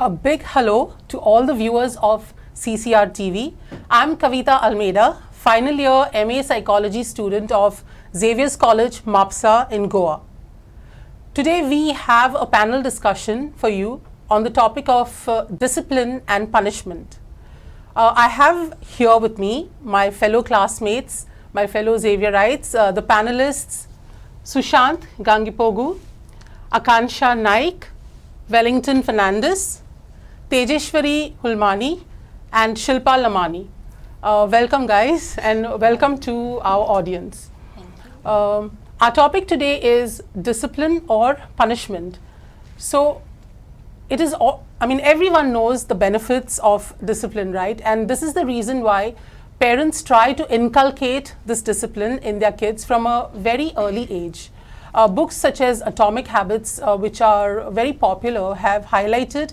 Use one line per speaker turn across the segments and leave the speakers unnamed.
A big hello to all the viewers of CCR TV. I'm Kavita Almeida, final year MA Psychology student of Xavier's College, Mapsa in Goa. Today we have a panel discussion for you on the topic of discipline and punishment. I have here with me my fellow classmates, my fellow Xavierites, the panelists Sushant Gangipogu, Akansha Naik, Wellington Fernandez, Tejeshwari Hulmani and Shilpa Lamani. Welcome guys and welcome to our audience. Our topic today is discipline or punishment. So it is, everyone knows the benefits of discipline, right? And this is the reason why parents try to inculcate this discipline in their kids from a very early age. Books such as Atomic Habits, which are very popular, have highlighted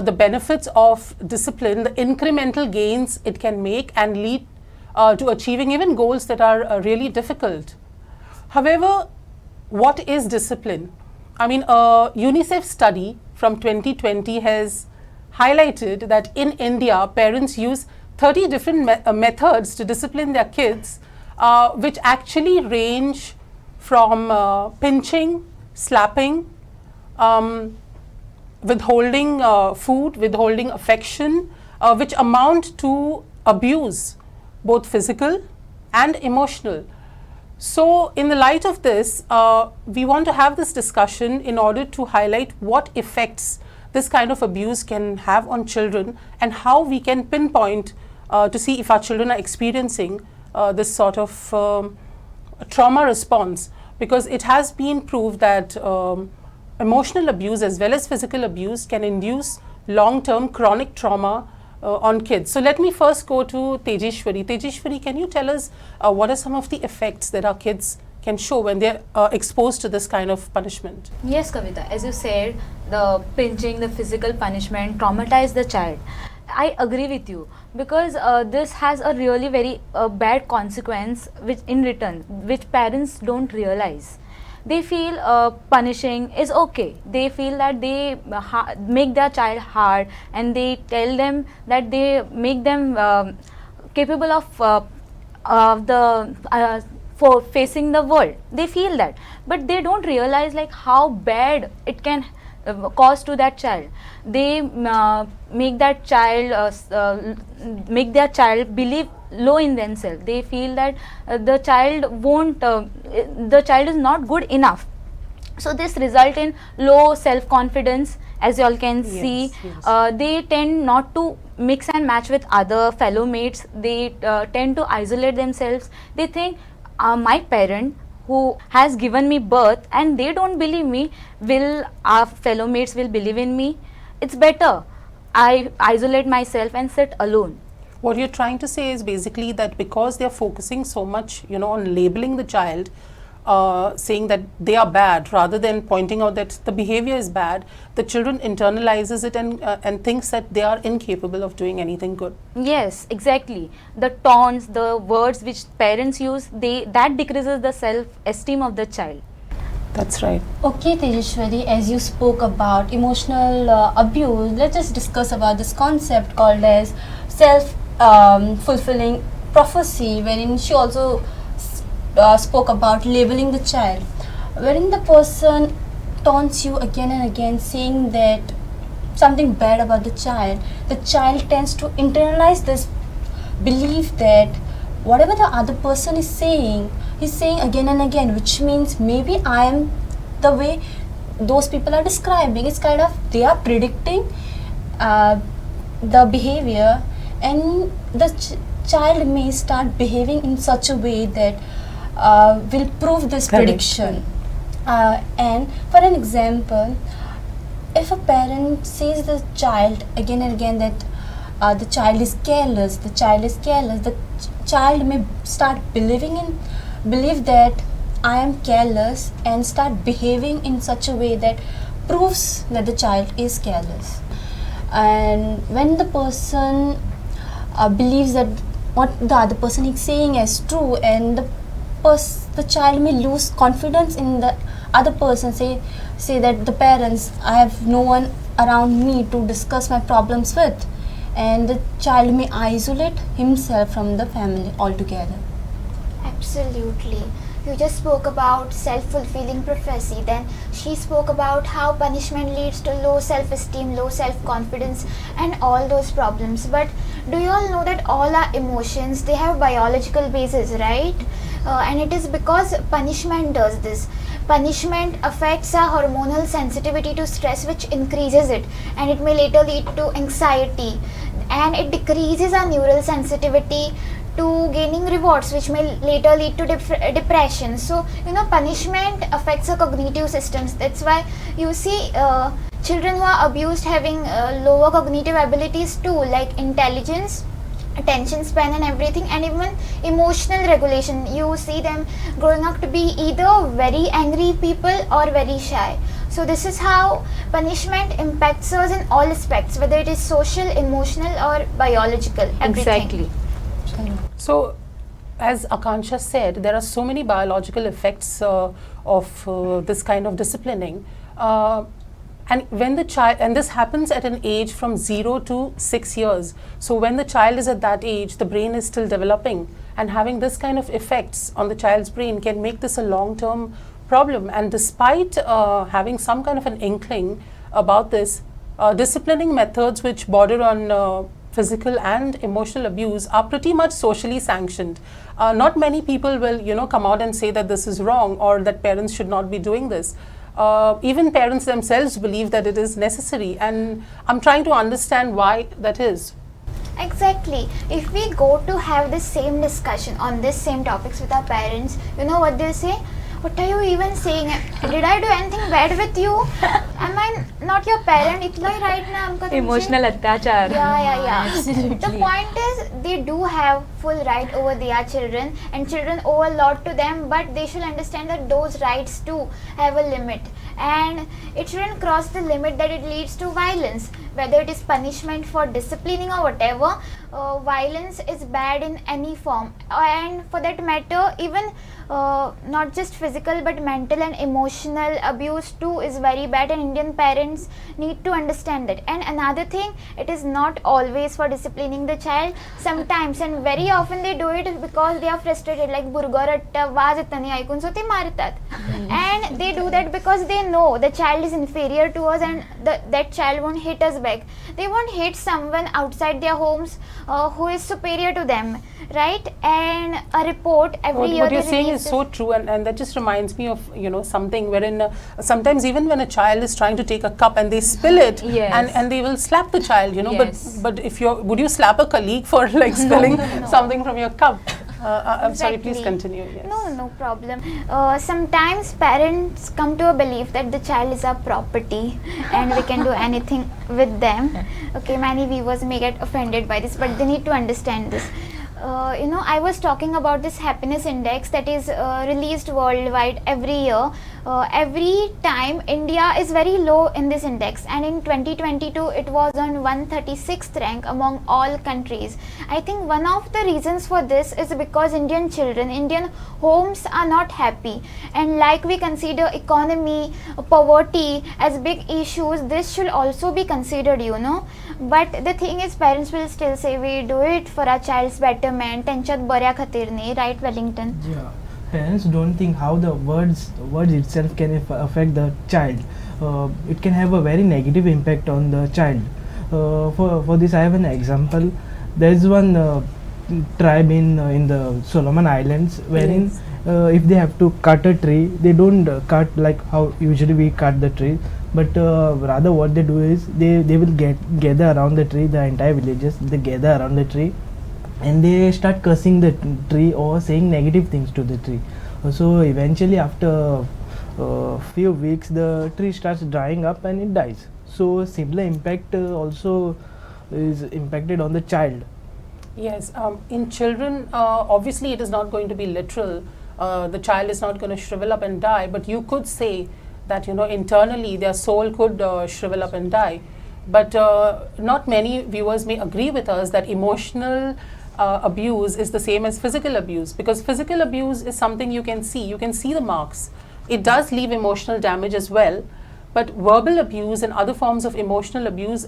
the benefits of discipline, the incremental gains it can make and lead to achieving even goals that are really difficult. However, what is discipline? A UNICEF study from 2020 has highlighted that in India, parents use 30 different methods to discipline their kids, which actually range from pinching, slapping, withholding food, withholding affection, which amount to abuse, both physical and emotional. So in the light of this, we want to have this discussion in order to highlight what effects this kind of abuse can have on children and how we can pinpoint to see if our children are experiencing this sort of trauma response, because it has been proved that emotional abuse as well as physical abuse can induce long-term chronic trauma on kids. So let me first go to Tejeshwari. Tejeshwari, can you tell us what are some of the effects that our kids can show when they're exposed to this kind of punishment?
Yes, Kavita, as you said, the pinching, the physical punishment traumatize the child. I agree with you, because this has a really very bad consequence which in return, which parents don't realize. They feel punishing is okay. They feel that they make their child hard, and they tell them that they make them capable of for facing the world. They feel that, but they don't realize like how bad it can cause to that child. They make that child make their child believe low in themselves. They feel that the child won't the child is not good enough. So this result in low self-confidence, as you all can see. They tend not to mix and match with other fellow mates. They tend to isolate themselves. They think my parent who has given me birth and they don't believe me, will our fellow mates will believe in me? It's better I isolate myself and sit alone.
What you're trying to say is basically that because they're focusing so much, on labeling the child, saying that they are bad rather than pointing out that the behavior is bad, the children internalizes it and thinks that they are incapable of doing anything good.
Yes, exactly. The taunts, the words which parents use, that decreases the self-esteem of the child.
That's right.
Okay, Tejeshwari, as you spoke about emotional abuse, let's just discuss about this concept called as self-fulfilling prophecy, wherein she also spoke about labeling the child, wherein the person taunts you again and again, saying that something bad about the child tends to internalize this belief that whatever the other person is saying, he's saying again and again, which means maybe I am the way those people are describing. It's kind of, they are predicting the behavior, and the child may start behaving in such a way that will prove this prediction. And for an example, if a parent says the child again and again that the child is careless, the child may start believe that I am careless and start behaving in such a way that proves that the child is careless. And when the person believes that what the other person is saying is true, and the child may lose confidence in the other person, say that the parents, I have no one around me to discuss my problems with, and the child may isolate himself from the family altogether.
Absolutely. You just spoke about self-fulfilling prophecy. Then she spoke about how punishment leads to low self-esteem, low self-confidence, and all those problems. But do you all know that all our emotions, they have biological basis, right? And it is because punishment does this. Punishment affects our hormonal sensitivity to stress, which increases it, and it may later lead to anxiety, and it decreases our neural sensitivity to gaining rewards, which may later lead to depression. So punishment affects our cognitive systems. That's why you see children who are abused having lower cognitive abilities too, like intelligence, attention span and everything, and even emotional regulation. You see them growing up to be either very angry people or very shy. So this is how punishment impacts us in all aspects, whether it is social, emotional or biological, everything.
Exactly.
So, as Akansha said, there are so many biological effects of this kind of disciplining. And when the child, and this happens at an age from 0 to 6 years. So when the child is at that age, the brain is still developing, and having this kind of effects on the child's brain can make this a long-term problem. And despite having some kind of an inkling about this, disciplining methods which border on physical and emotional abuse are pretty much socially sanctioned. Not many people will, come out and say that this is wrong or that parents should not be doing this. Even parents themselves believe that it is necessary, and I'm trying to understand why that is.
Exactly. If we go to have the same discussion on this same topics with our parents, you know what they'll say? What are you even saying? Did I do anything bad with you? Am I not your parent? Itla hi right na humko tumse.
Emotional attachar.
Yeah.
Absolutely.
The point is, they do have full right over their children, and children owe a lot to them, but they should understand that those rights too have a limit, and it shouldn't cross the limit that it leads to violence, whether it is punishment for disciplining or whatever. Violence is bad in any form, and for that matter, even not just physical but mental and emotional abuse too is very bad, and Indian parents need to understand that. And another thing, it is not always for disciplining the child. Sometimes and very often they do it because they are frustrated, like burga ratta was इतना नहीं ऐकून, so they मारतात. And they do that because they know the child is inferior to us, and that child won't hit us back. They won't hit someone outside their homes who is superior to them, right? And a report every year.
What you're saying is so true, and that just reminds me of something wherein sometimes even when a child is trying to take a cup and they spill it,
Yes.
and they will slap the child,
Yes.
but if would you slap a colleague for like spilling something from your cup? I'm sorry, please
Exactly.
continue. Yes.
No problem. Sometimes parents come to a belief that the child is our property and we can do anything with them. Okay, many viewers may get offended by this, but they need to understand this. I was talking about this happiness index that is released worldwide every year. Every time India is very low in this index, and in 2022 it was on 136th rank among all countries. I think one of the reasons for this is because Indian children, Indian homes are not happy, and like we consider economy, poverty as big issues, this should also be considered, but the thing is, parents will still say we do it for our child's betterment, त्यांच्यात बऱ्या खातीर न्ही, right, Wellington?
Yeah, parents don't think how the words itself can affect the child. It can have a very negative impact on the child. For this, I have an example. There is one tribe in the Solomon Islands wherein if they have to cut a tree, they don't cut like how usually we cut the tree, but rather what they do is they will gather around the tree. The entire villages, they gather around the tree, and they start cursing the tree or saying negative things to the tree. So eventually after few weeks the tree starts drying up and it dies. So similar impact also is impacted on the child.
Yes, in children, obviously it is not going to be literal. The child is not going to shrivel up and die, but you could say that internally their soul could shrivel up and die. But not many viewers may agree with us that emotional abuse is the same as physical abuse, because physical abuse is something you can see the marks. It does leave emotional damage as well, but verbal abuse and other forms of emotional abuse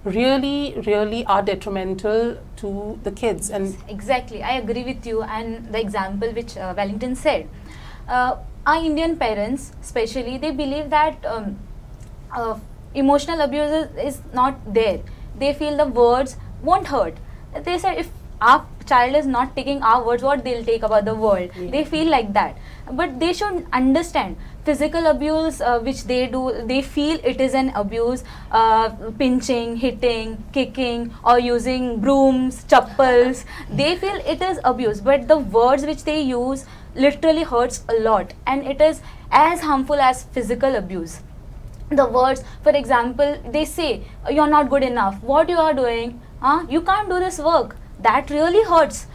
really are detrimental to the kids. And
Exactly, I agree with you. And the example which Wellington said, our Indian parents, especially, they believe that emotional abuse is not there. They feel the words won't hurt. They said if our child is not taking our words, what they'll take about the world. They feel like that. But they should understand physical abuse which they do, they feel it is an abuse, pinching, hitting, kicking, or using brooms, chappals. They feel it is abuse, but the words which they use literally hurts a lot, and it is as harmful as physical abuse. The words, for example, they say you're not good enough, what you are doing, you can't do this work. That really hurts.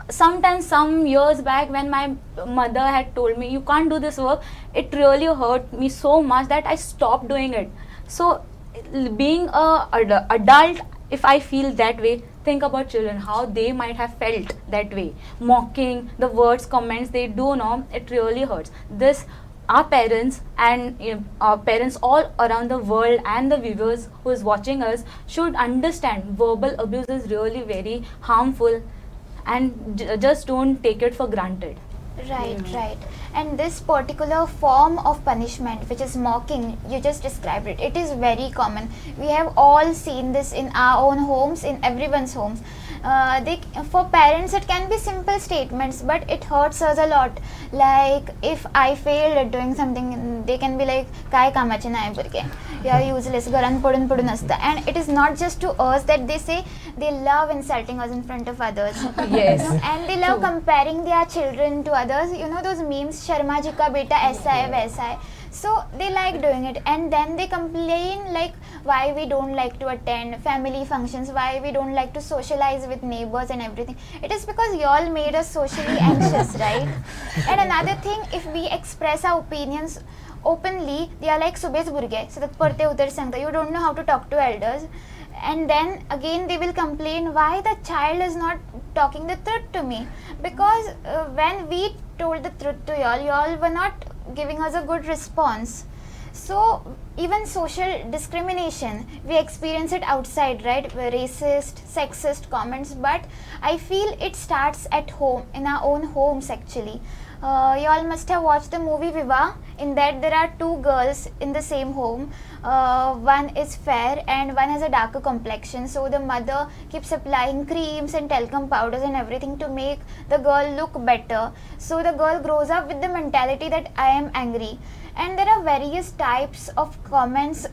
Sometimes, some years back, when my mother had told me you can't do this work, it really hurt me so much that I stopped doing it. So being a adult, if I feel that way, think about children, how they might have felt that way. Mocking, the words, comments they do know, it really hurts. This, our parents and our parents all around the world and the viewers who is watching us should understand verbal abuse is really very harmful, and just don't take it for granted.
Right, right. And this particular form of punishment, which is mocking, you just described it. It is very common. We have all seen this in our own homes, in everyone's homes. For parents, it can be simple statements, but it hurts us a lot. Like if I failed at doing something, they can be like, "Kai kamache na hai bolke." You are useless. Garan podun podun asta. And it is not just to us that they say. They love insulting us in front of others.
Yes.
And they love comparing their children to others. You know those memes, Sharma ji ka beta aisa hai, waisa hai. So they like doing it, and then they complain like why we don't like to attend family functions, why we don't like to socialize with neighbors and everything. It is because y'all made us socially anxious, right? And another thing, if we express our opinions openly, they are like subes burge, so that parte utar sangta. You don't know how to talk to elders. And then again they will complain why the child is not talking the truth to me, because when we told the truth to y'all were not giving us a good response. So even social discrimination, we experience it outside, right? Racist, sexist comments, but I feel it starts at home, in our own homes actually. Y'all must have watched the movie Viva. In that there are two girls in the same home. One is fair and one has a darker complexion. So the mother keeps applying creams and talcum powders and everything to make the girl look better. So the girl grows up with the mentality that I am angry. And there are various types of comments,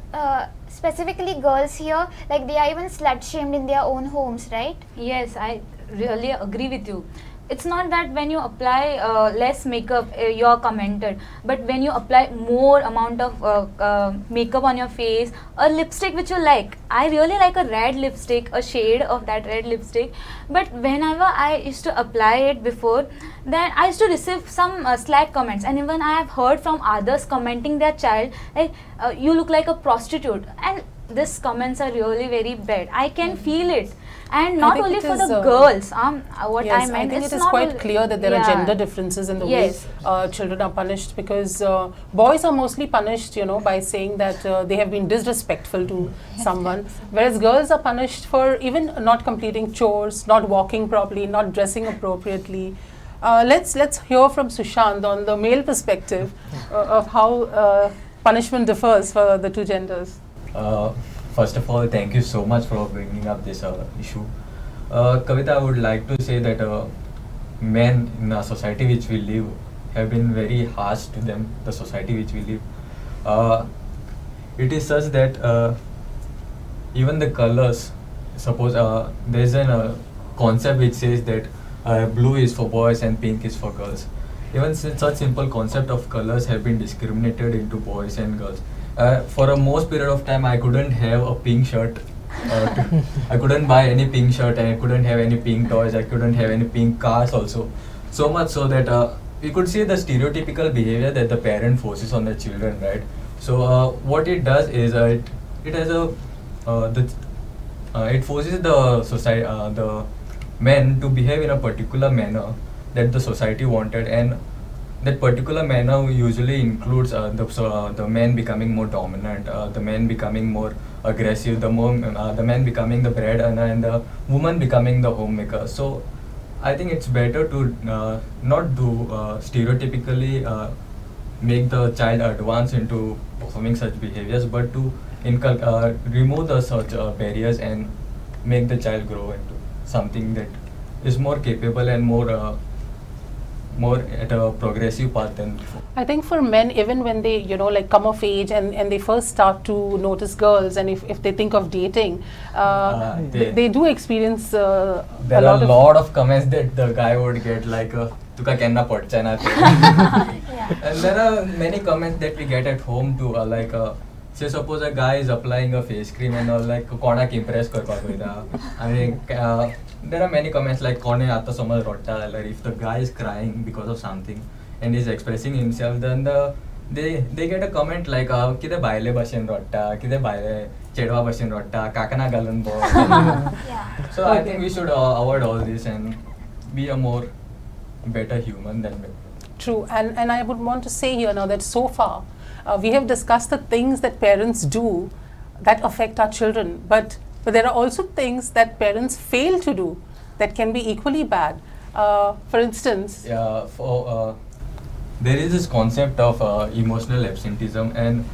specifically girls here, like they are even slut shamed in their own homes, right?
Yes, I really agree with you. It's not that when you apply less makeup, you're commented, but when you apply more amount of makeup on your face, a lipstick which you like. I really like a red lipstick, a shade of that red lipstick, but whenever I used to apply it before, then I used to receive some slack comments, and even I have heard from others commenting their child, like, you look like a prostitute, and these comments are really very bad. I can feel it. And not only for the girls, what
yes,
I meant,
I think
it's
it is
not
quite
only-
clear that there are
yeah.
gender differences in the
Yes.
way children are punished, because boys are mostly punished, by saying that they have been disrespectful to someone, whereas girls are punished for even not completing chores, not walking properly, not dressing appropriately. Let's hear from Sushant on the male perspective of how punishment differs for the two genders.
First of all, thank you so much for bringing up this issue. Kavita, I would like to say that men in the society which we live have been very harsh to them, the society which we live. It is such that even the colors, suppose there is a concept which says that blue is for boys and pink is for girls. Even such simple concept of colors have been discriminated into boys and girls. For a most period of time, I couldn't have a pink shirt. I couldn't buy any pink shirt, and I couldn't have any pink toys. I couldn't have any pink cars also. So much so that we could see the stereotypical behavior that the parent forces on the children, right? So what it does is it has it forces the society, the men to behave in a particular manner that the society wanted, and that particular manner usually includes the man becoming more dominant, the man becoming more aggressive, the man becoming the breadwinner, and the woman becoming the homemaker. So I think it's better to not do stereotypically make the child advance into performing such behaviors, but to remove the such barriers and make the child grow into something that is more capable and more at a progressive path than before.
I think for men, even when they, like come of age and they first start to notice girls, and if they think of dating, they do experience
There
a
are
lot
a
of.
lot of comments that the guy would get like तुका केन्ना पडचें ना तें. And there are many comments that we get at home too, like say suppose a guy is applying a face cream and all, like कोणाक impress करपाक वयता. I mean there are many comments like कोणे आतां समज रडटा जाल्यार if the guy is crying because of something and is expressing himself, then they get a comment like कितें भायले भशेन रडटा, कितें भायले चेडवा भशेन रडटा, काकना घालून बो.
Yeah.
So I think we should avoid all this and be a more better human than men.
True, and I would want to say here now that so far we have discussed the things that parents do that affect our children, but there are also things that parents fail to do that can be equally bad. For instance,
There is this concept of emotional absenteeism, and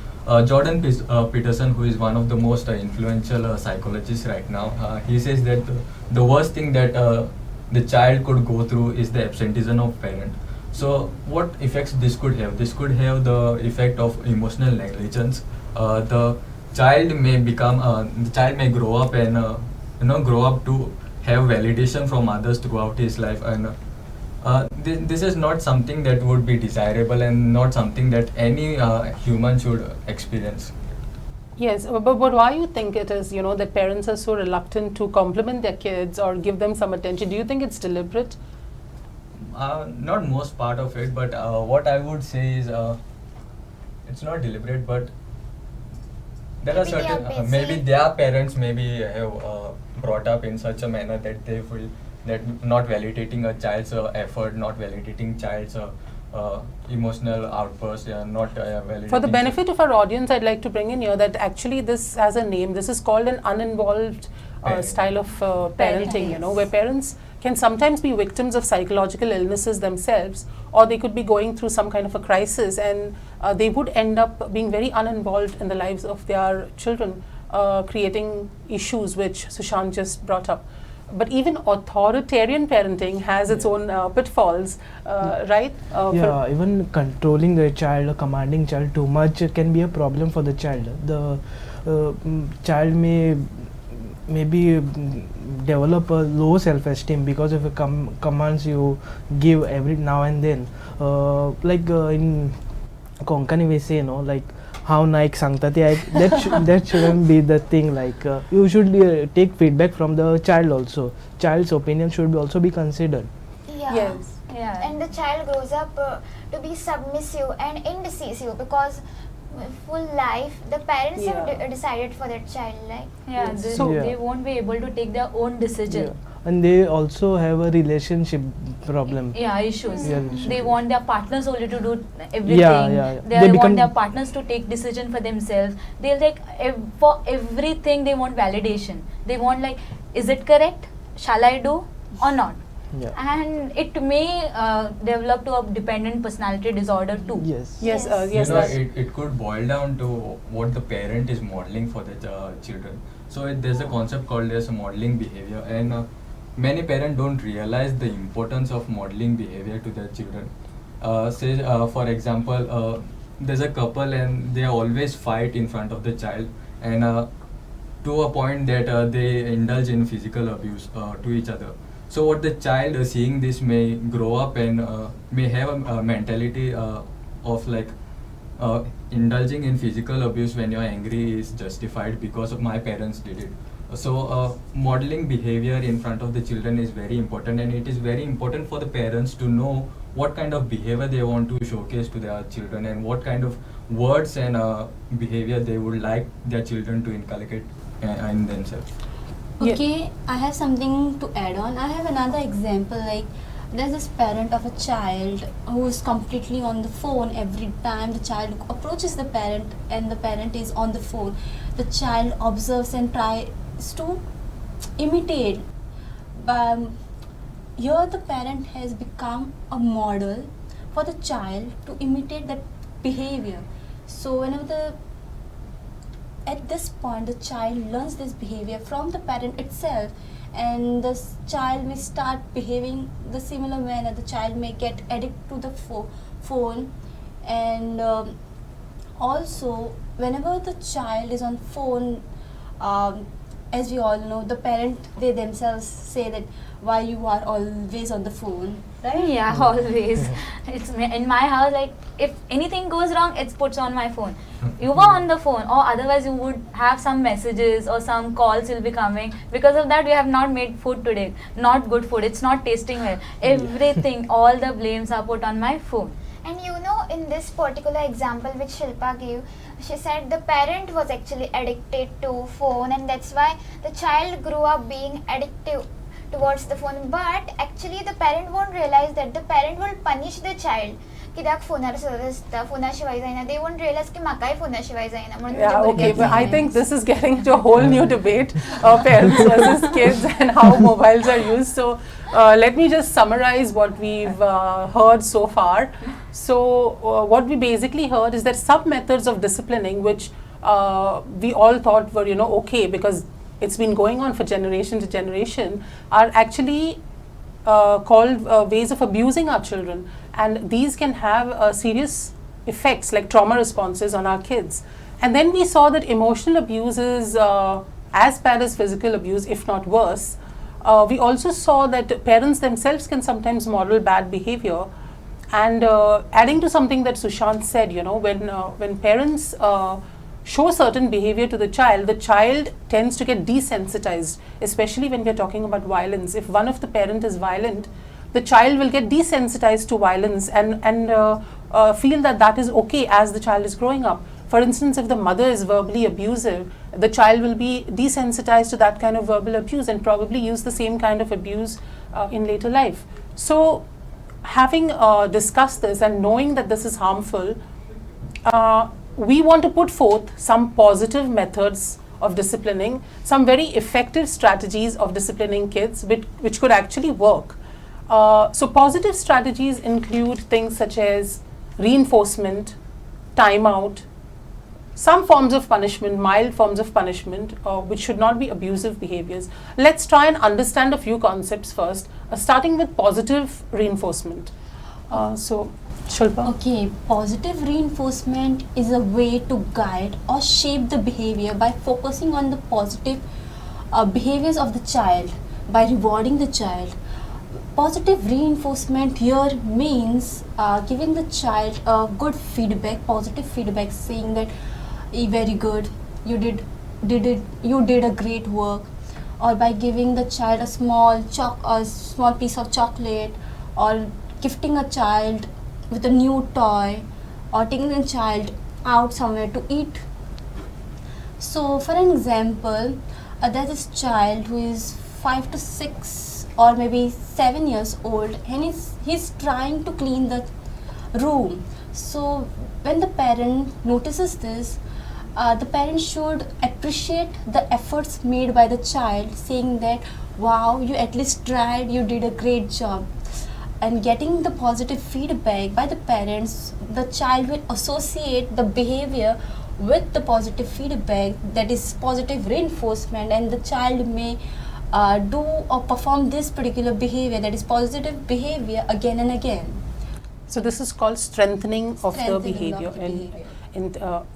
Jordan Peterson, who is one of the most influential psychologists right now, he says that the worst thing that the child could go through is the absenteeism of parent. So what effects this could have? This could have the effect of emotional negligence. The child may grow up and grow up to have validation from others throughout his life, and this is not something that would be desirable and not something that any human should experience.
yes, but why you think it is, that parents are so reluctant to compliment their kids or give them some attention? Do you think it's deliberate?
Not most part of it, but what I would say is it's not deliberate, but there are
Maybe they are
certain
busy.
maybe their parents maybe have brought up in such a manner that they feel that not validating a child's effort, not validating child's emotional outbursts, not validating.
For the benefit of our audience, I'd like to bring in here that actually this has a name. This is called an uninvolved
Parenting.
style of parenting, where parents can sometimes be victims of psychological illnesses themselves, or they could be going through some kind of a crisis, and they would end up being very uninvolved in the lives of their children, creating issues which Sushant just brought up. But even authoritarian parenting has its own pitfalls, right?
Yeah, even controlling the child or commanding child too much can be a problem for the child. The child may maybe develop a low self-esteem because of the commands you give every now and then. In Konkani we say, like how Nike sangta that shouldn't be the thing. Like you should take feedback from the child also. Child's opinion should also be considered.
Yeah.
Yes.
Yeah.
And the child grows up to be submissive and indecisive because full life the parents have
Yeah.
decided for that child, like.
Yeah,
Yes.
they,
So-
they won't be able to take their own decision.
Yeah. And they also have a relationship problem.
Yeah, issues.
Yeah,
They
issues.
want their partners only to do everything.
yeah.
They,
They
want
become-
their partners to take decision for themselves. They'll like for everything they want validation. They want like, is it correct? Shall I do or not?
Yeah.
And it may develop to a dependent personality disorder too.
Yes.
Yes,
Yes.
yes.
It could boil down to what the parent is modeling for the children. So there's a concept called as modeling behavior, and many parents don't realize the importance of modeling behavior to their children. Say, for example, there's a couple and they always fight in front of the child, and to a point that they indulge in physical abuse to each other. So what the child seeing this may grow up and may have a mentality of like indulging in physical abuse when you're angry is justified because of my parents did it. So modeling behavior in front of the children is very important, and it is very important for the parents to know what kind of behavior they want to showcase to their children and what kind of words and behavior they would like their children to inculcate in themselves.
Yeah.
Okay, I have something to add on. I have another example. Like there's this parent of a child who is completely on the phone. Every time the child approaches the parent and the parent is on the phone, the child observes and tries to imitate. Here the parent has become a model for the child to imitate that behavior. So at this point the child learns this behavior from the parent itself, and the child may start behaving the similar manner. The child may get addicted to the phone, and also whenever the child is on phone, as we all know, the parent, they themselves say that why you are always on the phone, right?
Yeah, always. It's in my house, like if anything goes wrong, it's puts on my phone. You were on the phone, or otherwise you would have some messages or some calls will be coming. Because of that, we have not made food today. Not good food. It's not tasting well. Everything, all the blames are put on my phone.
And you know, in this particular example which Shilpa gave, she said the parent was actually addicted to phone, and that's why the child grew up being addictive towards the phone. But actually the parent won't realize that the parent will punish the child. कित्याक फोनार सतत आसता, फोनाशिवाय जायना. They won't realize की म्हाकाय फोनाशिवाय जायना म्हणून
Yeah,
तुज्या
okay,
भुरग्याक
but I
जायना.
think this is getting into a whole new debate, parents versus kids and how mobiles are used. So let me just summarize what we've heard so far. So what we basically heard is that some methods of disciplining, which we all thought were, okay, because it's been going on for generation to generation, are actually called ways of abusing our children, and these can have serious effects like trauma responses on our kids. And then we saw that emotional abuse is as bad as physical abuse, if not worse. We also saw that parents themselves can sometimes model bad behavior. And adding to something that Sushant said, when parents show certain behavior to the child tends to get desensitized, especially when we are talking about violence. If one of the parent is violent, the child will get desensitized to violence and feel that is okay as the child is growing up. For instance, if the mother is verbally abusive, the child will be desensitized to that kind of verbal abuse and probably use the same kind of abuse in later life. So having discussed this and knowing that this is harmful, we want to put forth some positive methods of disciplining, some very effective strategies of disciplining kids which could actually work. So positive strategies include things such as reinforcement, timeout, some forms of punishment, mild forms of punishment, which should not be abusive behaviors. Let's try and understand a few concepts first, starting with positive reinforcement. So, Shilpa?
Okay, positive reinforcement is a way to guide or shape the behavior by focusing on the positive behaviors of the child, by rewarding the child. Positive reinforcement here means giving the child good feedback, positive feedback, saying that very good, you did a great work, or by giving the child a small piece of chocolate, or gifting a child with a new toy, or taking a child out somewhere to eat. So for an example, there's this child who is 5 to 6 or maybe 7 years old, and he's trying to clean the room. So when the parent notices this, the parent should appreciate the efforts made by the child, saying that wow, you at least tried, you did a great job. And getting the positive feedback by the parents, the child will associate the behavior with the positive feedback, that is positive reinforcement, and the child may do or perform this particular behavior, that is positive behavior, again and again.
So this is called strengthening of the behavior.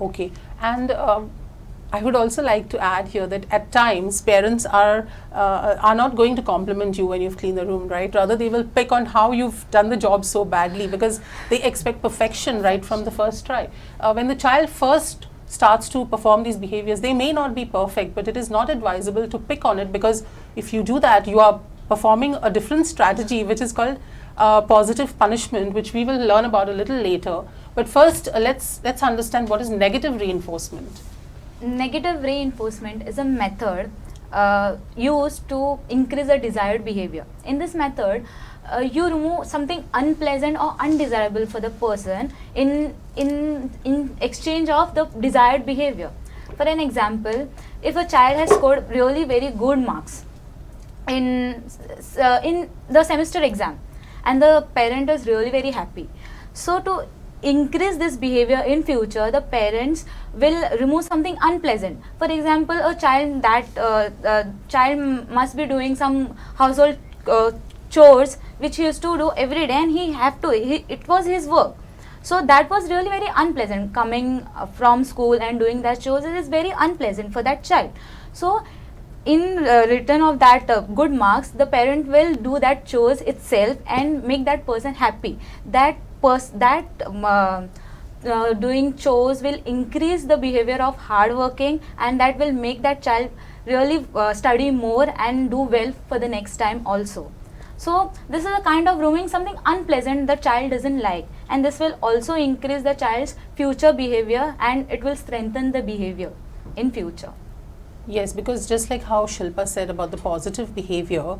Okay, and I would also like to add here that at times parents are not going to compliment you when you've cleaned the room, right? Rather, they will pick on how you've done the job so badly, because they expect perfection right from the first try. When the child first starts to perform these behaviors, they may not be perfect, but it is not advisable to pick on it, because if you do that, you are performing a different strategy which is called positive punishment, which we will learn about a little later. But first, let's understand what is negative reinforcement.
Negative reinforcement is a method used to increase the desired behavior. In this method, you remove something unpleasant or undesirable for the person in exchange of the desired behavior. For an example, if a child has scored really very good marks in the semester exam, and the parent is really very happy, so to increase this behavior in future, the parents will remove something unpleasant. For example, a child child must be doing some household chores which he used to do every day, and it was his work. So that was really very unpleasant. Coming from school and doing that chores, it is very unpleasant for that child. So in return of that good marks, the parent will do that chores itself and make that person happy. Doing chores will increase the behavior of hard working, and that will make that child really study more and do well for the next time also. So this is a kind of removing something unpleasant the child doesn't like, and this will also increase the child's future behavior, and it will strengthen the behavior in future.
Yes, because just like how Shilpa said about the positive behavior,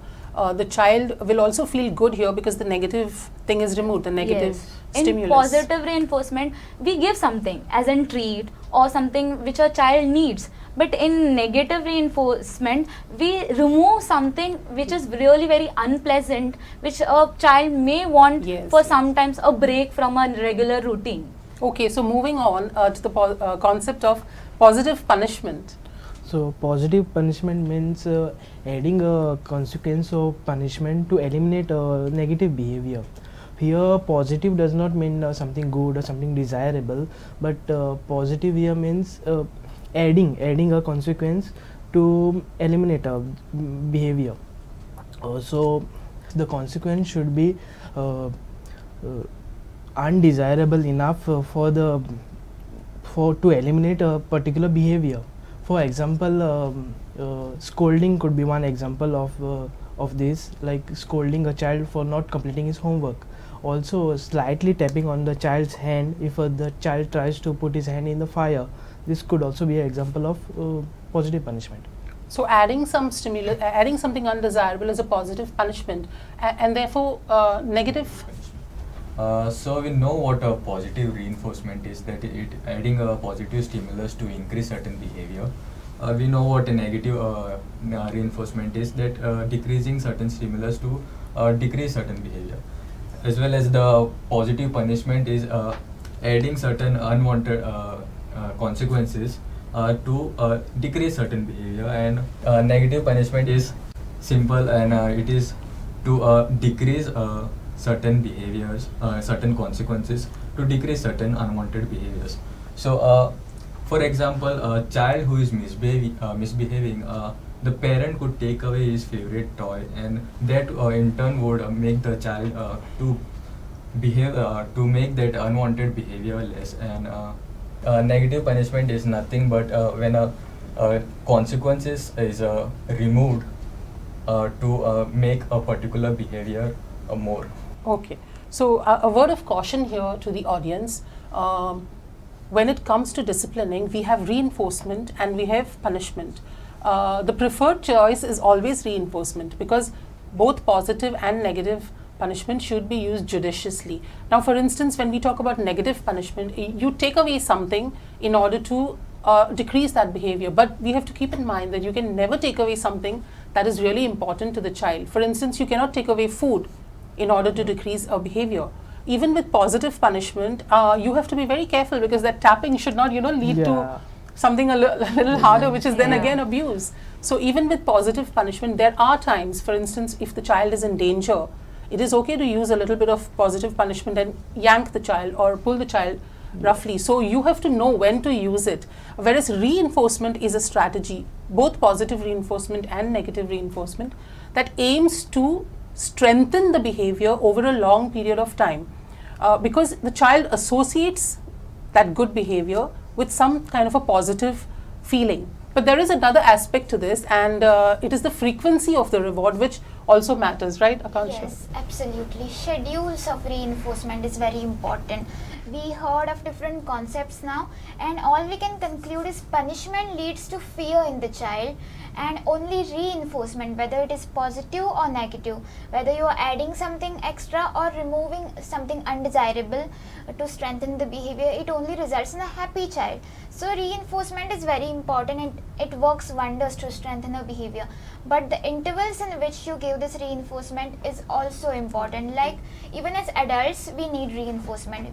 the child will also feel good here because the negative thing is removed, the negative stimulus.
In positive reinforcement, we give something as a treat or something which a child needs. But in negative reinforcement, we remove something which is really very unpleasant, which a child may want for sometimes a break from a regular routine.
Okay, so moving on to the concept of positive punishment.
So positive punishment means adding a consequence of punishment to eliminate negative behavior. Here positive does not mean something good or something desirable, but positive here means adding a consequence to eliminate a behavior. So the consequence should be undesirable enough to eliminate a particular behavior. For example, scolding could be one example of this, like scolding a child for not completing his homework. Also, slightly tapping on the child's hand if the child tries to put his hand in the fire. This could also be an example of positive punishment.
So adding some stimulus, adding something undesirable is a positive punishment, and therefore negative.
So we know what a positive reinforcement is, that it adding a positive stimulus to increase certain behavior. We know what a negative reinforcement is, that decreasing certain stimulus to decrease certain behavior. As well as the positive punishment is adding certain unwanted consequences to decrease certain behavior, and negative punishment is simple, and it is to decrease certain behaviors, certain consequences, to decrease certain unwanted behaviors. So for example, a child who is misbehaving, the parent could take away his favorite toy, and that in turn would make the child to behave, to make that unwanted behavior less. And negative punishment is nothing but when a consequences is removed to make a particular behavior more.
Okay, so a word of caution here to the audience. When it comes to disciplining, we have reinforcement and we have punishment. The preferred choice is always reinforcement, because both positive and negative punishment should be used judiciously. Now, for instance, when we talk about negative punishment, you take away something in order to decrease that behavior, but we have to keep in mind that you can never take away something that is really important to the child. For instance, you cannot take away food in order to decrease a behavior. Even with positive punishment, you have to be very careful, because that tapping should not, lead to something a little harder, which is then again abuse. So even with positive punishment, there are times, for instance, if the child is in danger, it is okay to use a little bit of positive punishment and yank the child or pull the child roughly. So you have to know when to use it. Whereas reinforcement is a strategy, both positive reinforcement and negative reinforcement, that aims to strengthen the behavior over a long period of time, because the child associates that good behavior with some kind of a positive feeling. But there is another aspect to this, and it is the frequency of the reward, which also matters, right, Akansha?
Yes, absolutely. Schedules of reinforcement is very important. We heard of different concepts now, and all we can conclude is punishment leads to fear in the child, and only reinforcement, whether it is positive or negative, whether you are adding something extra or removing something undesirable to strengthen the behavior, it only results in a happy child. So reinforcement is very important and it works wonders to strengthen a behavior. But the intervals in which you give this reinforcement is also important. Like even as adults, we need reinforcement.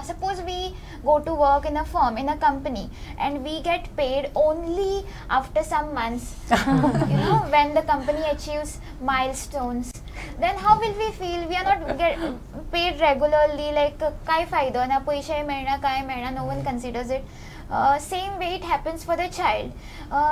Suppose we go to work in a firm, in a company, and we get paid only after some months. When the company achieves milestones, then how will we feel? We are not get paid regularly. Like काय फायदा ना पैसे मिळणं काय मिळणं, no one considers it. Same way it happens for the child.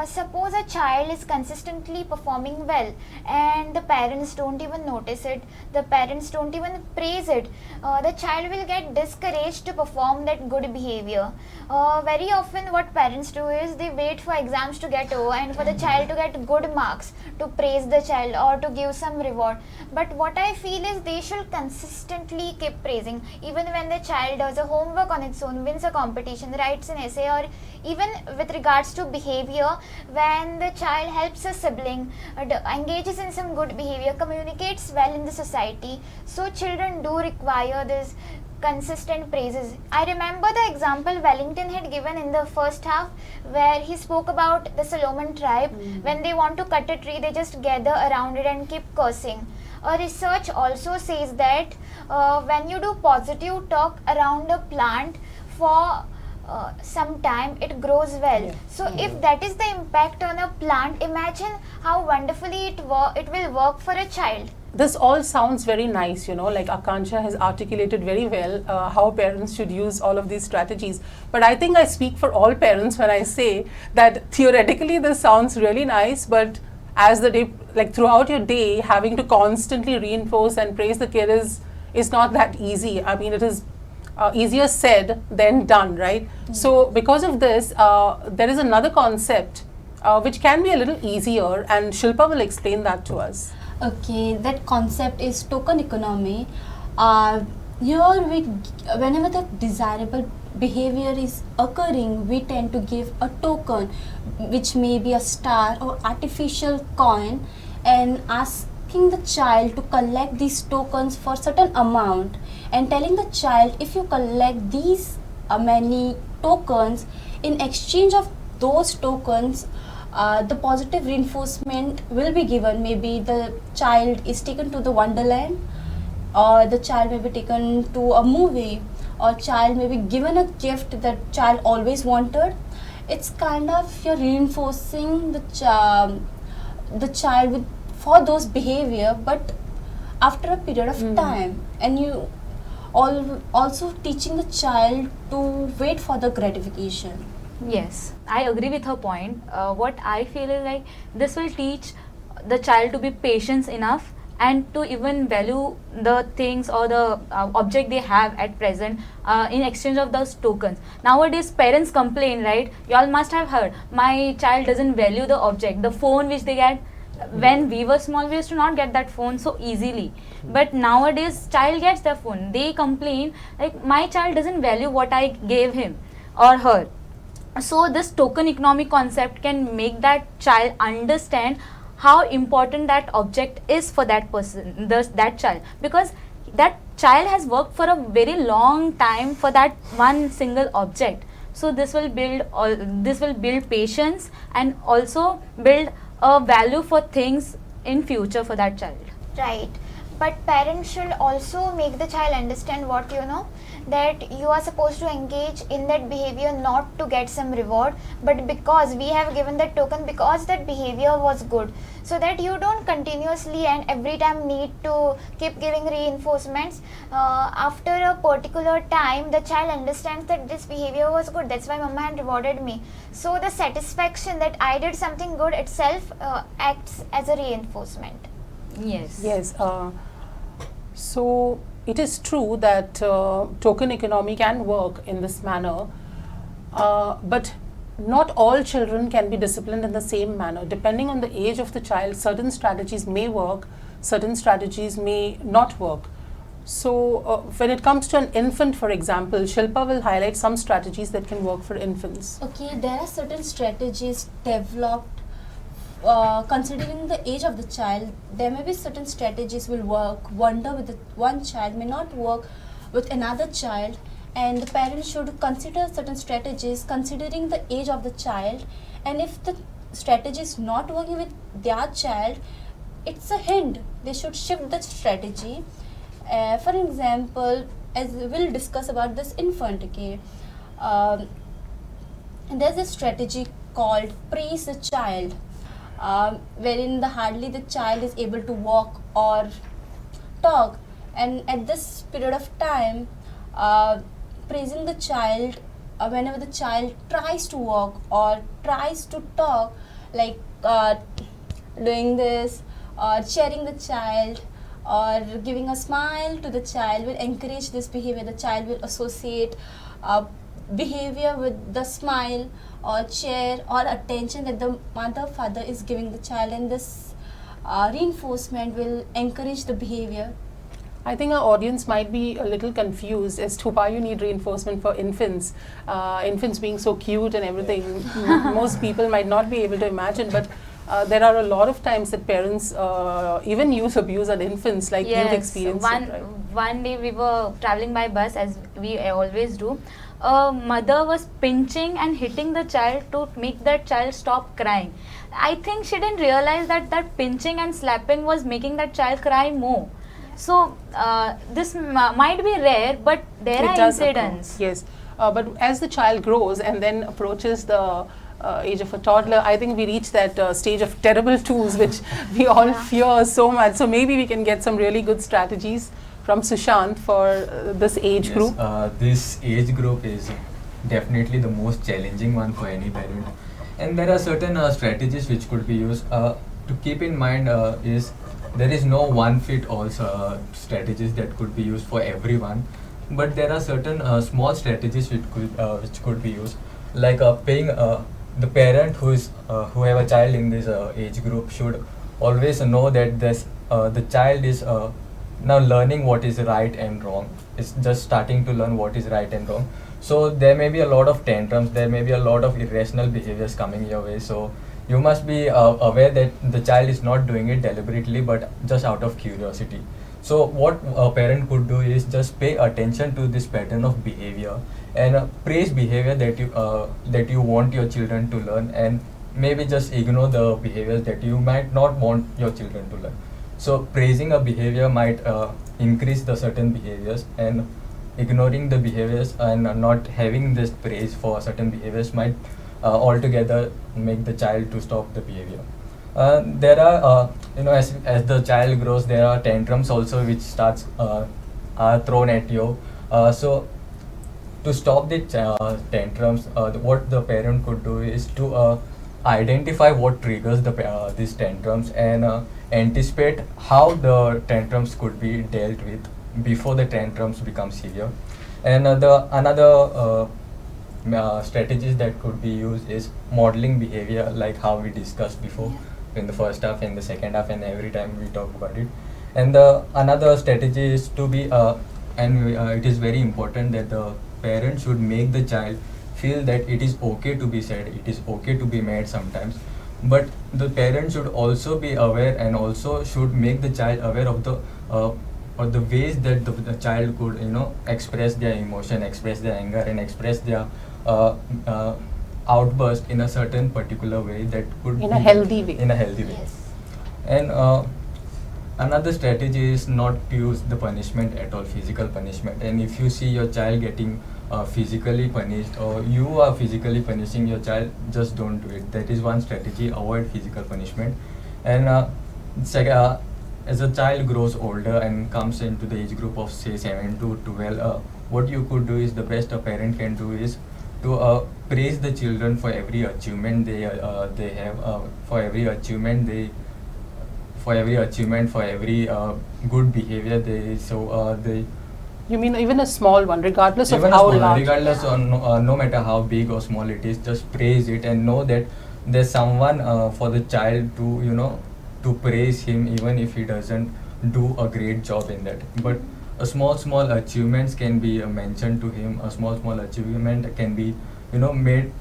Suppose a child is consistently performing well and the parents don't even notice it, the parents don't even praise it, the child will get discouraged to perform that good behavior. Very often what parents do is they wait for exams to get over and for the child to get good marks to praise the child or to give some reward. But what I feel is they should consistently keep praising. Even when the child does a homework on its own, wins a competition, writes an essay, or even with regards to behavior, when the child helps a sibling, engages in some good behavior, communicates well in the society, so children do require this consistent praises. I remember the example Wellington had given in the first half where he spoke about the Solomon tribe. When they want to cut a tree, they just gather around it and keep cursing. Research also says that when you do positive talk around a plant for some time, it grows well. So if that is the impact on a plant, imagine how wonderfully it will work for a child.
This all sounds very nice, like Akansha has articulated very well how parents should use all of these strategies. But I think I speak for all parents when I say that theoretically this sounds really nice, but as the day, like throughout your day, having to constantly reinforce and praise the kid is not that easy. I mean, it is easier said than done, right? So because of this, there is another concept which can be a little easier, and Shilpa will explain that to us.
Okay, that concept is token economy. Whenever the desirable behavior is occurring, we tend to give a token, which may be a star or artificial coin, and asking the child to collect these tokens for certain amount, and telling the child, if you collect these many tokens, in exchange of those tokens, the positive reinforcement will be given. Maybe the child is taken to the wonderland, or the child may be taken to a movie, or child may be given a gift that child always wanted. It's kind of you're reinforcing the child for those behavior, but after a period of time, and you also teaching the child to wait for the gratification.
Yes, I agree with her point. What I feel is like this will teach the child to be patient enough and to even value the things or the object they have at present in exchange of those tokens. Nowadays parents complain, right? You all must have heard, my child doesn't value the object, the phone which they get. When we were small, we used to not get that phone so easily, but nowadays child gets the phone. They complain like, my child doesn't value what I gave him or her. So this token economic concept can make that child understand how important that object is for that person, that child, because that child has worked for a very long time for that one single object. So this will build patience and also build a value for things in future for that child.
Right. But parents should also make the child understand that you are supposed to engage in that behavior not to get some reward, but because we have given that token, because that behavior was good, so that you don't continuously and every time need to keep giving reinforcements. After a particular time, the child understands that this behavior was good, that's why mama had rewarded me. So the satisfaction that I did something good itself acts as a reinforcement.
Yes. So it is true that token economy can work in this manner, but not all children can be disciplined in the same manner. Depending on the age of the child, certain strategies may work, certain strategies may not work. So, when it comes to an infant, for example, Shilpa will highlight some strategies that can work for infants.
Okay, there are certain strategies developed considering the age of the child. There may be certain strategies will work wonder with the one child, may not work with another child, and the parents should consider certain strategies considering the age of the child. And if the strategy is not working with their child, it's a hint they should shift the strategy. For example, as we'll discuss about this infant, okay, there's a strategy called praise the child, wherein the hardly the child is able to walk or talk, and at this period of time, praising the child whenever the child tries to walk or tries to talk, like doing this or cheering the child or giving a smile to the child will encourage this behavior. The child will associate behavior with the smile or cheer or attention that the mother father is giving the child, and this reinforcement will encourage the behavior.
I think our audience might be a little confused as to why you need reinforcement for infants. Infants being so cute and everything, most people might not be able to imagine, but there are a lot of times that parents even use abuse on infants, like you've experienced it, right?
One day we were traveling by bus, as we always do. A mother was pinching and hitting the child to make that child stop crying. I think she didn't realize that that pinching and slapping was making that child cry more. So this might be rare, but there are incidents.
Yes, but as the child grows and then approaches the age of a toddler, I think we reach that stage of terrible twos, which we all fear so much. So maybe we can get some really good strategies from Sushant for this age group.
This age group is definitely the most challenging one for any parent, and there are certain strategies which could be used. To keep in mind is there is no one fit all strategies that could be used for everyone, but there are certain small strategies which could be used, like paying the parent who have a child in this age group should always know that the child is now learning what is right and wrong. It's just starting to learn what is right and wrong. So there may be a lot of tantrums, there may be a lot of irrational behaviors coming your way. So you must be aware that the child is not doing it deliberately, but just out of curiosity. So what a parent could do is just pay attention to this pattern of behavior and praise behavior that you want your children to learn, and maybe just ignore the behaviors that you might not want your children to learn. So praising a behavior might increase the certain behaviors, and ignoring the behaviors and not having this praise for certain behaviors might altogether make the child to stop the behavior. There are, as the child grows, there are tantrums also which are thrown at you. So to stop the tantrums, what the parent could do is to identify what triggers these tantrums, and anticipate how the tantrums could be dealt with before the tantrums become severe. And another strategies that could be used is modeling behavior, like how we discussed before in the first half and the second half, and every time we talk about it. And another strategy is to be it is very important that the parent should make the child feel that it is okay to be sad, it is okay to be mad sometimes, but the parent should also be aware and also should make the child aware of the ways that the child could express their emotion, express their anger, and express their outburst in a certain particular way that could
in a healthy way.
Yes.
And another strategy is not to use the punishment at all, physical punishment. And if you see your child getting physically punished, or you are physically punishing your child, just don't do it. That is one strategy. Avoid physical punishment. And as a child grows older and comes into the age group of say 7 to 12, what you could do is, the best a parent can do is to praise the children for every achievement they have, for every achievement for every good behavior they.
You mean even a small one, regardless of
Even
how
small,
large?
regardless or no matter how big or small it is, just praise it and know that there's someone for the child to to praise him, even if he doesn't do a great job in that. But a small achievements can be mentioned to him. A small achievement can be, you know, make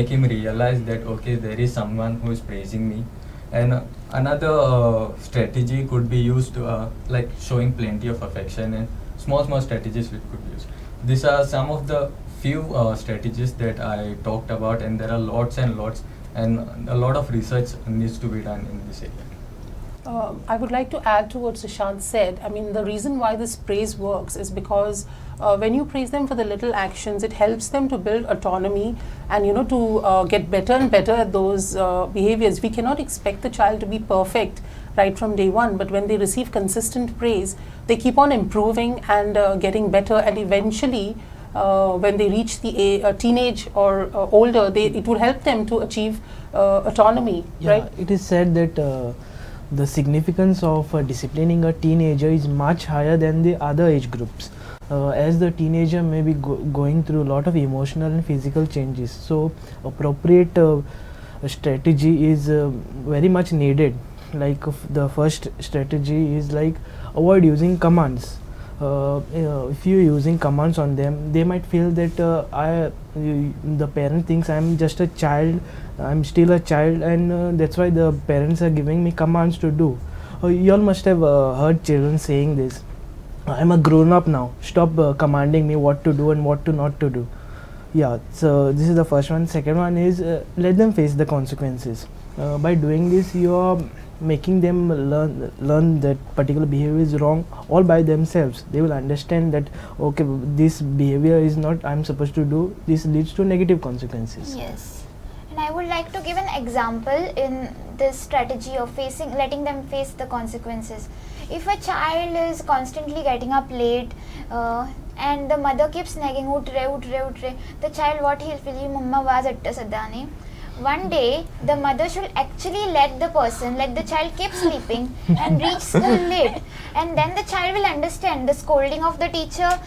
him realize that okay, there is someone who is praising me. And another strategy could be used like showing plenty of affection, and small strategies we could use. These are some of the few strategies that I talked about, and there are lots and lots, and a lot of research needs to be done in this area.
I would like to add to what Sushant said. I mean, the reason why this praise works is because when you praise them for the little actions, it helps them to build autonomy and, you know, to get better and better at those behaviors. We cannot expect the child to be perfect right from day one, but when they receive consistent praise, they keep on improving and getting better, and eventually when they reach the teenage or older, it would help them to achieve autonomy, right?
It is said that the significance of disciplining a teenager is much higher than the other age groups, as the teenager may be going through a lot of emotional and physical changes. So appropriate strategy is very much needed. Like the first strategy is like avoid using commands. If you're using commands on them, they might feel that the parent thinks I'm just a child, I'm still a child, and that's why the parents are giving me commands to do. You all must have heard children saying this, I'm a grown up now, stop commanding me what to do and what to not to do. Yeah, so this is the first one. Second one is let them face the consequences. By doing this, you are making them learn that particular behavior is wrong all by themselves. They will understand that okay, this behavior is not I'm supposed to do, this leads to negative consequences.
Yes. And I would like to give an example in this strategy of letting them face the consequences. If a child is constantly getting up late and the mother keeps nagging, utre, the child what he'll feel, mumma was atta sadane. One day, the mother should actually let the child keep sleeping and reach school late. And then the child will understand the scolding of the teacher,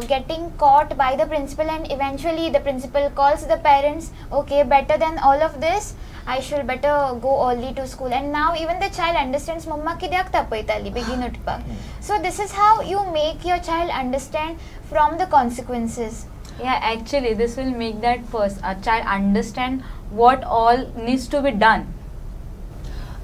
getting caught by the principal, and eventually the principal calls the parents, okay, better than all of this, I should better go early to school. And now even the child understands, Mumma kidyak tapaitali, begin utpa. So this is how you make your child understand from the consequences.
Yeah, actually this will make that a child understand what all needs to be done.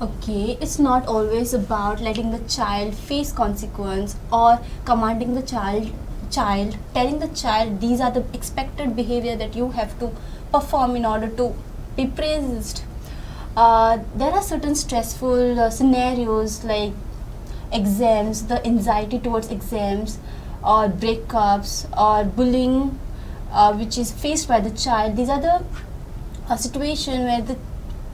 Okay, it's not always about letting the child face consequence or commanding the child, telling the child these are the expected behavior that you have to perform in order to be praised. There are certain stressful scenarios like exams, the anxiety towards exams, or breakups, or bullying, which is faced by the child. These are the situation where the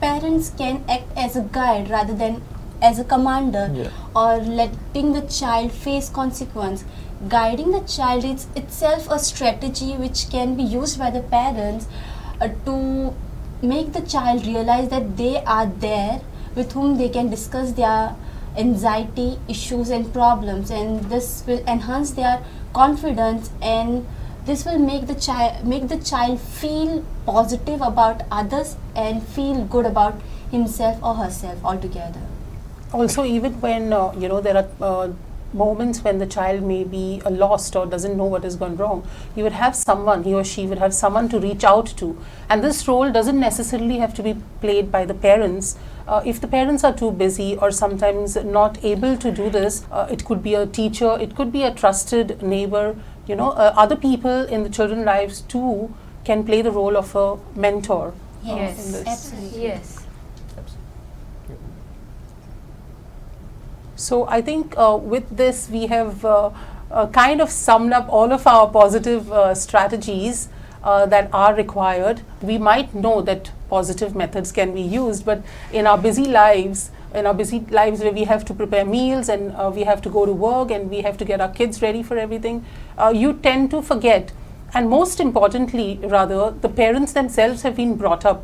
parents can act as a guide rather than as a commander, or letting the child face consequence. Guiding the child is itself a strategy which can be used by the parents to make the child realize that they are there with whom they can discuss their anxiety issues and problems, and this will enhance their confidence, and this will make the child feel positive about others and feel good about himself or herself altogether.
Also, even when there are moments when the child may be lost or doesn't know what has gone wrong, he or she would have someone to reach out to, and this role doesn't necessarily have to be played by the parents. If the parents are too busy or sometimes not able to do this, it could be a teacher, it could be a trusted neighbor. Other people in the children's lives too can play the role of a mentor.
Yes,
in this.
absolutely.
Yes.
So I think with this we have kind of summed up all of our positive strategies that are required. We might know that positive methods can be used, but in our busy lives where we have to prepare meals and we have to go to work and we have to get our kids ready for everything, you tend to forget. And most importantly, rather, the parents themselves have been brought up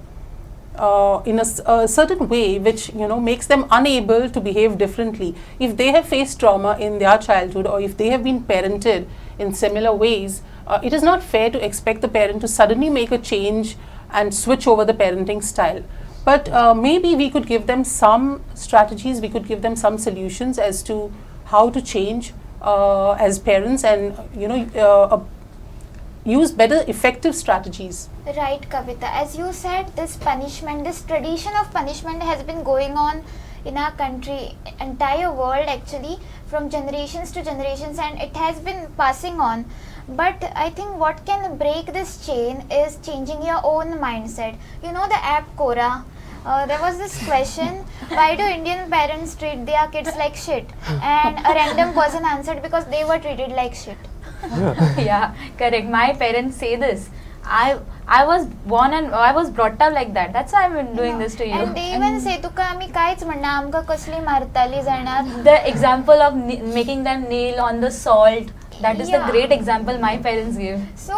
in a certain way which makes them unable to behave differently. If they have faced trauma in their childhood, or if they have been parented in similar ways, it is not fair to expect the parent to suddenly make a change and switch over the parenting style. But maybe we could give them some strategies, we could give them some solutions as to how to change as parents, and use better effective strategies.
Right, Kavita. As you said, this punishment, this tradition of punishment has been going on in our country, entire world actually, from generations to generations, and it has been passing on. But I think what can break this chain is changing your own mindset. You know the app Quora? There was this question, why do Indian parents treat their kids like shit? And a random person answered, because they were treated like shit.
Yeah, correct. My parents say this. I was born and I was brought up like that. That's why I've been doing this to you.
And they even say, तुका आम्ही काहीच म्हणणार, आमका कसली मारताली जाणार.
The example of making them kneel on the salt, that is the
Yeah.
great example my parents give.
So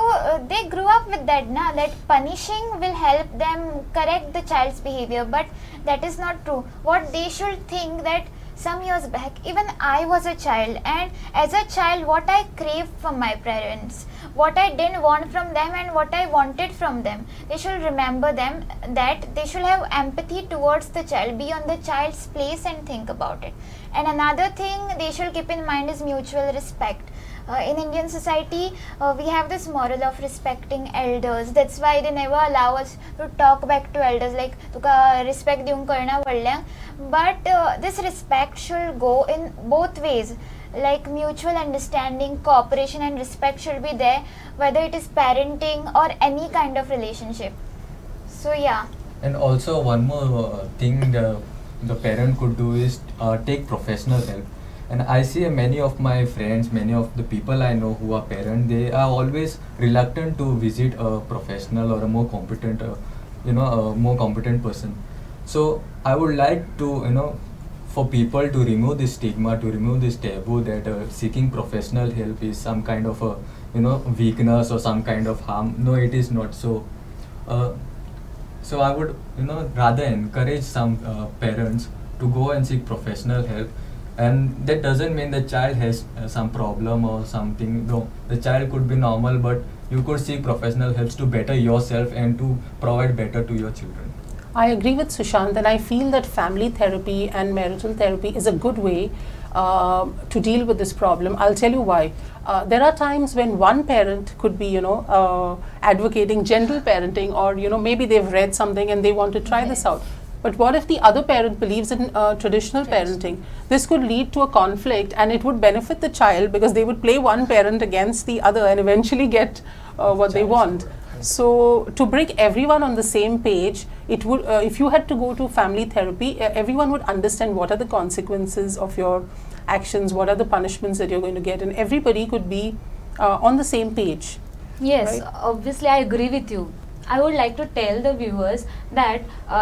they grew up with that, that punishing will help them correct the child's behavior, but that is not true. What they should think, that some years back, even I was a child, and as a child, what I craved from my parents, what I didn't want from them, and what I wanted from them, they should remember them, that they should have empathy towards the child, be on the child's place and think about it. And another thing they should keep in mind is mutual respect. In Indian society, we have this moral of respecting elders. That's why they never allow us to talk back to elders, like तुका respect दिवून करना व्हडल्यांक. But this respect should go in both ways, like mutual understanding, cooperation and respect should be there, whether it is parenting or any kind of relationship. So yeah.
And also one more thing the parent could do is take professional help. And I see many of my friends, many of the people I know who are parents, they are always reluctant to visit a professional or a more competent, a more competent person. So I would like to, for people to remove this stigma, to remove this taboo that seeking professional help is some kind of a, weakness or some kind of harm. No, it is not. So, so I would, rather encourage some parents to go and seek professional help. And that doesn't mean the child has some problem or something. No, the child could be normal, but you could seek professional help to better yourself and to provide better to your children.
I agree with Sushant, and I feel that family therapy and marital therapy is a good way to deal with this problem. I'll tell you why. There are times when one parent could be, advocating gentle parenting, or maybe they've read something and they want to try this out. But what if the other parent believes in traditional parenting? This could lead to a conflict, and it would benefit the child because they would play one parent against the other and eventually get what they want. So to bring everyone on the same page, it would, if you had to go to family therapy, everyone would understand what are the consequences of your actions, what are the punishments that you're going to get, and everybody could be on the same page.
Yes,
Right.
obviously I agree with you. I would like to tell the viewers that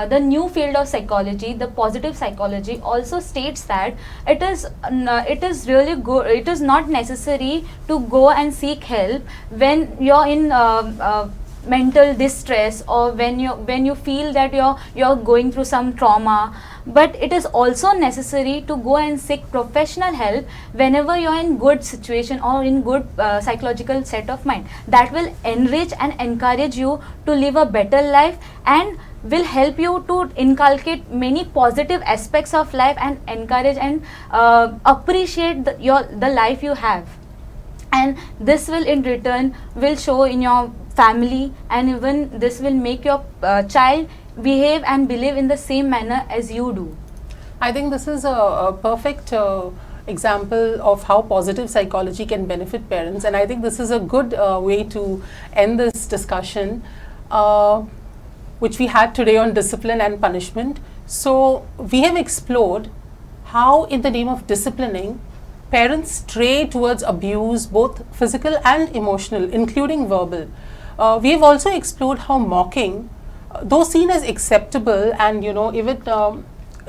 the new field of psychology, the positive psychology, also states that it is really good. It is not necessary to go and seek help when you're in mental distress, or when you feel that you're going through some trauma. But it is also necessary to go and seek professional help whenever you're in good situation or in good psychological set of mind. That will enrich and encourage you to live a better life, and will help you to inculcate many positive aspects of life, and encourage and appreciate the life you have. And this will in return will show in your family, and even this will make your child behave and believe in the same manner as you do.
I think this is a perfect example of how positive psychology can benefit parents, and I think this is a good way to end this discussion, which we had today on discipline and punishment. So we have explored how, in the name of disciplining, parents stray towards abuse, both physical and emotional, including verbal. We have also explored how mocking, though seen as acceptable, and if it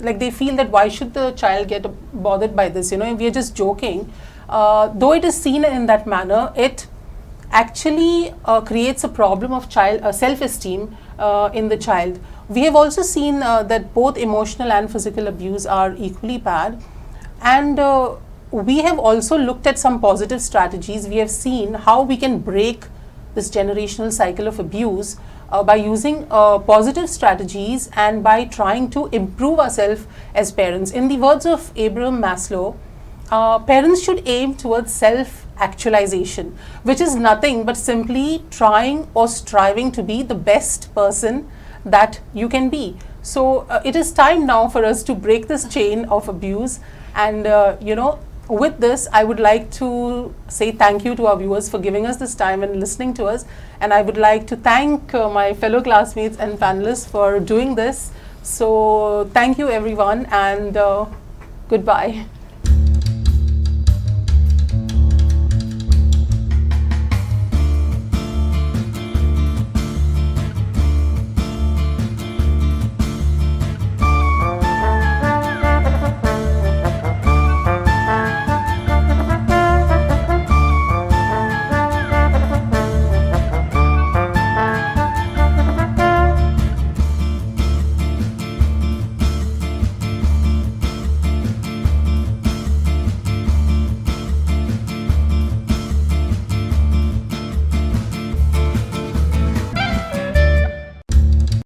like they feel that why should the child get bothered by this, we are just joking, though it is seen in that manner, it actually creates a problem of child self-esteem in the child. We have also seen that both emotional and physical abuse are equally bad, and we have also looked at some positive strategies. We have seen how we can break this generational cycle of abuse by using positive strategies and by trying to improve ourselves as parents. In the words of Abraham Maslow, parents should aim towards self-actualization, which is nothing but simply trying or striving to be the best person that you can be. So it is time now for us to break this chain of abuse, and with this, I would like to say thank you to our viewers for giving us this time and listening to us. And I would like to thank my fellow classmates and panelists for doing this. So thank you everyone, and goodbye.